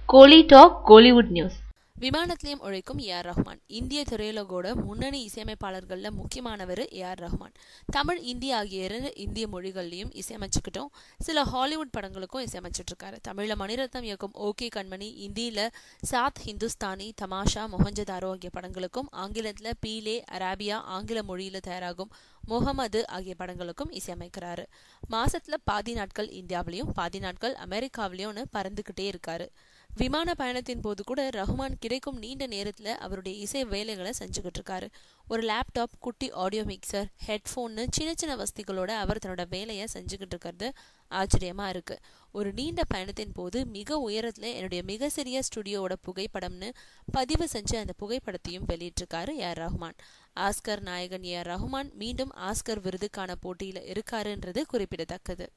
கோலி talk Kollywood news. விமானத்திலையும் உழைக்கும் AR Rahman. இந்திய திரையுலகோட முன்னணி இசையமைப்பாளர்கள்ல முக்கியமானவர் ஏஆர் ரஹ்மான். தமிழ், இந்தி ஆகிய 2 இந்திய மொழிகள்லையும் இசையமைச்சுக்கிட்டோம். சில ஹாலிவுட் படங்களுக்கும் இசையமைச்சிட்டு இருக்காரு. தமிழ்ல மணிரத்னம் இயக்கும் ஓகே கண்மணி, இந்தியில சாத் ஹிந்துஸ்தானி, தமாஷா, மொஹஞ்சதாரோ ஆகிய படங்களுக்கும், ஆங்கிலத்துல பீலே, அராபியா ஆங்கில மொழியில தயாராகும் முகமது ஆகிய படங்களுக்கும் இசையமைக்கிறாரு. மாசத்துல பாதி நாட்கள் இந்தியாவிலையும் பாதி நாட்கள் அமெரிக்காவிலையும்னு பறந்துகிட்டே இருக்காரு. விமான பயணத்தின் போது கூட ரஹ்மான் கிடைக்கும் நீண்ட நேரத்துல அவருடைய இசை வேலைகளை செஞ்சுக்கிட்டு இருக்காரு. ஒரு லேப்டாப், குட்டி ஆடியோ மிக்சர், ஹெட்போன்னு சின்ன சின்ன வசதிகளோட அவர் தன்னோட வேலையை செஞ்சுக்கிட்டு இருக்கிறது ஆச்சரியமா இருக்கு. ஒரு நீண்ட பயணத்தின் போது மிக உயரத்துல என்னுடைய மிக சிறிய ஸ்டுடியோவோட புகைப்படம்னு பதிவு செஞ்சு அந்த புகைப்படத்தையும் வெளியிட்டிருக்காரு ஏஆர் ரஹ்மான். ஆஸ்கர் நாயகன் ஏஆர் ரஹ்மான் மீண்டும் ஆஸ்கர் விருதுக்கான போட்டியில இருக்காருன்றது குறிப்பிடத்தக்கது.